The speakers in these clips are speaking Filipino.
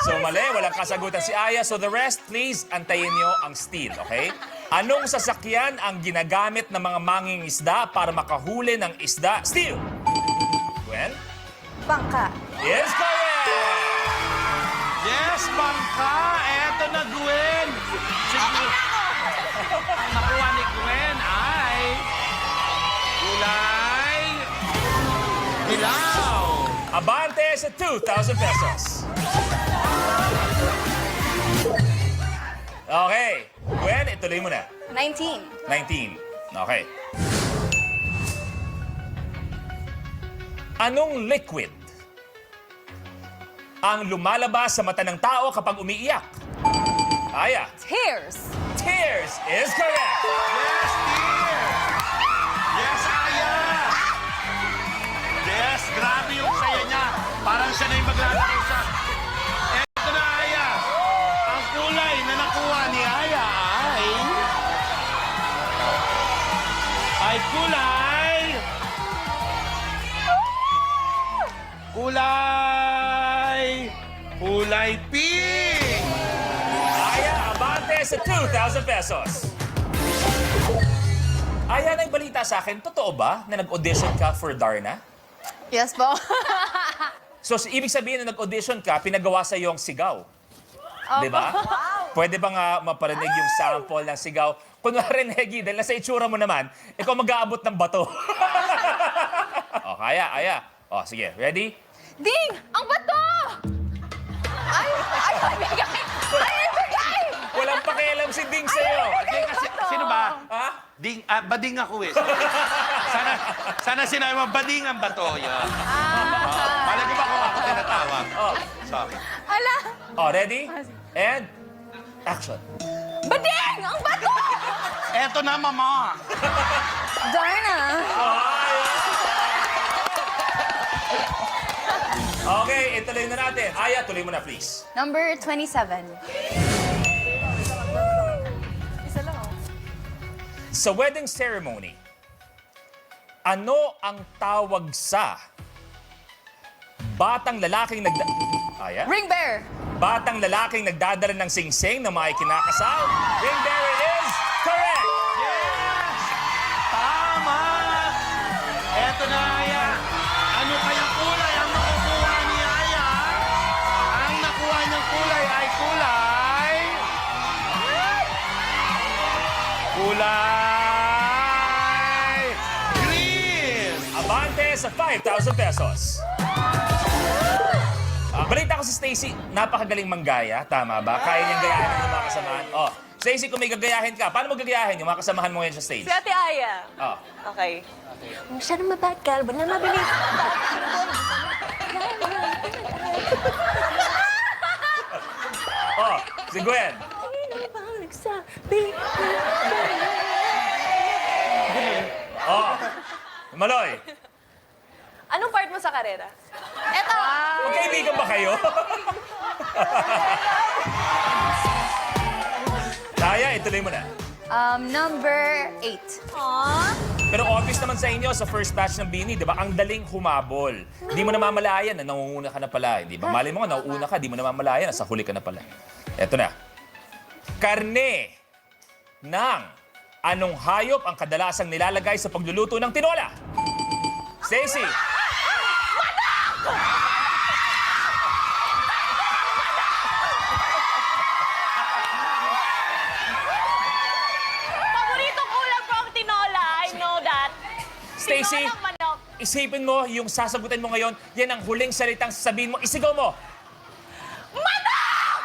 So mali, walang kasagutan si Aya. So the rest, please, antayin nyo ang steal, okay? Anong sasakyan ang ginagamit ng mga manging isda para makahuli ng isda? Steal! Gwen? Bangka. Yes, correct! Yes, bangka! Eto na, Gwen! Siguro, ang nakuha ni Gwen ay... Kulay... Dilaw! Abante sa 2,000 pesos. Okay. Gwen, ituloy mo na. 19. 19. Okay. Anong liquid ang lumalabas sa mata ng tao kapag umiiyak? Aya. Tears. Tears is correct. Yes, dear! Yes, Aya! Yes, grabe yung saya niya. Parang siya na yung maglalaro sa... Eto na, Aya. Ang kulay na nakuha ni Aya ay kulay... Kulay pink! Aya, abante sa 2,000 pesos. Aya, nagbalita sa akin, totoo ba na nag-audition ka for Darna? Yes po. So, ibig sabihin na nag-audition ka, pinagawa sa iyong sigaw. Di ba? Pwede ba nga maparinig yung sample ng sigaw? Kunwari, Negi, dahil nasa itsura mo naman, ikaw mag-aabot ng bato. O, Aya. O, sige, ready? Ding! Ang bato! Ay, bigay! Ay, bigay! Walang pakialam si Ding sa'yo. Hindi kasi, sino ba? Ha? Ding, bading ako eh. Sana sinabi mo, bading ang bato yun. Malay ko ba kung ako tinatawag? Oh, Sorry. Ala! oh, ready? And action. Bading! Ang bato! Eto na, mama. Darna! Okay, ituloy na natin. Aya, tuloy mo na, please. Number 27. Isa lang. Sa wedding ceremony, ano ang tawag sa batang lalaking Aya? Ring bear! Batang lalaking nagdadala ng singsing na mga kinakasal? Ring bearer is correct! Yes! Tama! Eto na, Aya. Ano kayang kulay ang makukuha ni Aya? Ang nakuha niyang kulay ay kulay... Green! Abante sa 5,000 pesos. Balita ko si Stacy, napakagaling manggaya. Tama ba? Kaya niyang gayahin ng mga kasamahan. Oh, Stacy, kung may gagayahin ka, paano mo gagayahin yung mga kasamahan mo ngayon sa stage? Si Ate Aya. Oh. Okay. Masyadong mabagal. Wala na mabilis. Oh, si Gwen. Oh, Maloy. Anong part mo sa karera? Eto! Magkaibigan ba kayo? Kaya, ituloy mo na. Number 8. Aww. Pero obvious naman sa inyo, sa first batch ng Bini, di ba, ang daling humabol. Hindi mo namamalayan na nangunguna ka na pala. Di ba? Mali mo nga, nauuna ka, di mo namamalayan, nasa huli ka na pala. Eto na. Karne ng anong hayop ang kadalasang nilalagay sa pagluluto ng tinola? Stacy. Paboritong ulam ko ang tinola. I know that. Stacy, Tinolang manok. isipin mo yung sasagutin mo ngayon, yan ang huling salitang sasabihin mo, isigaw mo. Manok!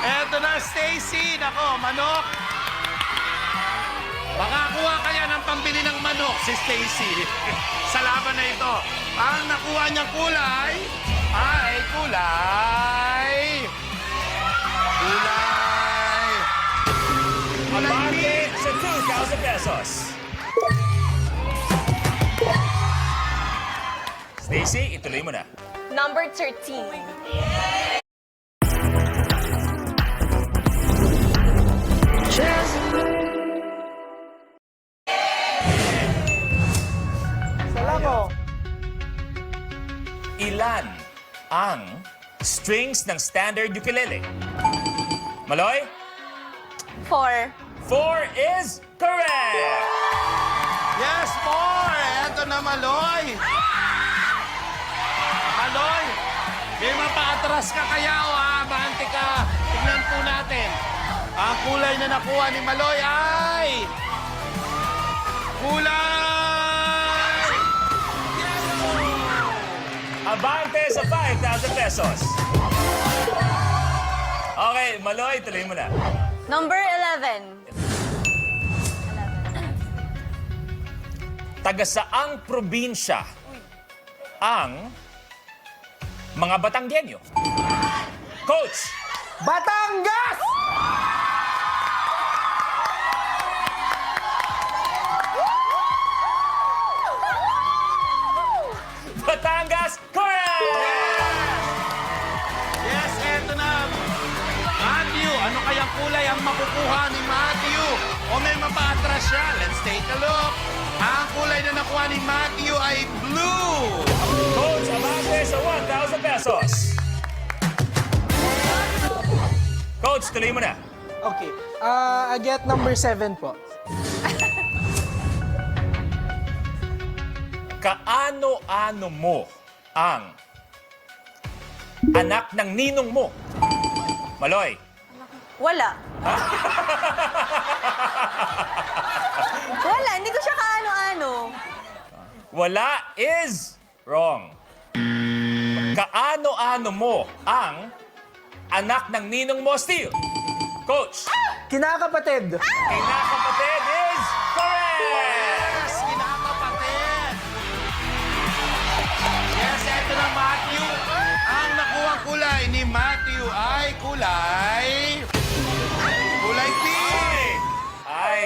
Eto na, Stacy. Nako, manok. Makakuha kaya ng pambili ng manok si Stacy sa laban na ito. Ang nakuha niyang kulay ay kulay... Abante sa 2,000 pesos. Stacy, ituloy mo na. Number 13. Ilan ang strings ng standard ukulele? Maloy? 4. 4 is correct! Yes, 4! Eto na, Maloy! Maloy! May mapaatras ka kaya o abante ka? Tignan po natin. Ang kulay na nakuha ni Maloy ay... Kulay! Abante sa 5,000 pesos. Okay, Maloy, tuloy mo na. Number 11. Taga saang probinsya ang mga Batanggenyo? Coach! Batangas! Batangas, correct! Yes, eto na. Matthew, ano kayang kulay ang makukuha ni Matthew? O may mapaatras siya? Let's take a look. Ang kulay na nakuha ni Matthew ay blue. Coach, abante sa 1,000 pesos. Coach, tuloy mo na. Okay. I get number 7 po. Kaano-ano mo ang anak ng ninong mo? Maloy. Wala. Wala, hindi ko siya kaano-ano. Wala is wrong. Kaano-ano mo ang anak ng ninong mo, Steel? Coach. Kinakapatid. Kinakapatid is correct! Yes, kinakapatid. Yes, eto na Matthew. Ang nakuha kulay ni Matthew ay kulay pink. Ay,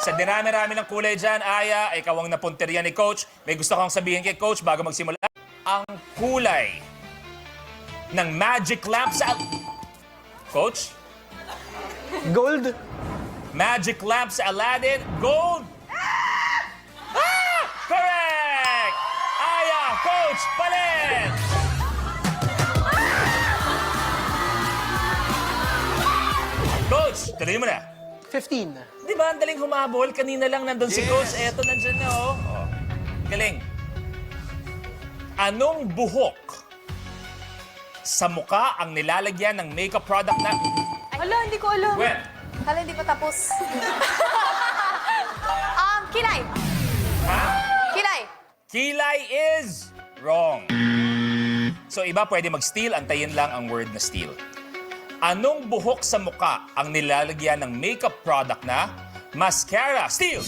sa dinami-rami ng kulay dyan, Aya, ikaw ang napunteriya ni Coach. May gusto kong sabihin kay Coach bago magsimula. Ang kulay ng magic lamp sa... Coach? Gold. Magic lamp sa Aladdin, gold. Ah! Correct! Aya, Coach, palit! Coach, tuloy mo na. 15. Di ba, ang daling humabol? Kanina lang nandun si Yes. Coach. Eto, nandyan na, oh. Galing. Anong buhok sa muka ang nilalagyan ng makeup product na... Hala, hindi ko alam. Well, Kala hindi pa tapos. Kilay. ha? Kilay. Kilay is wrong. So, iba pwede mag-steal. Antayin lang ang word na steal. Anong buhok sa muka ang nilalagyan ng makeup product na mascara? Steal!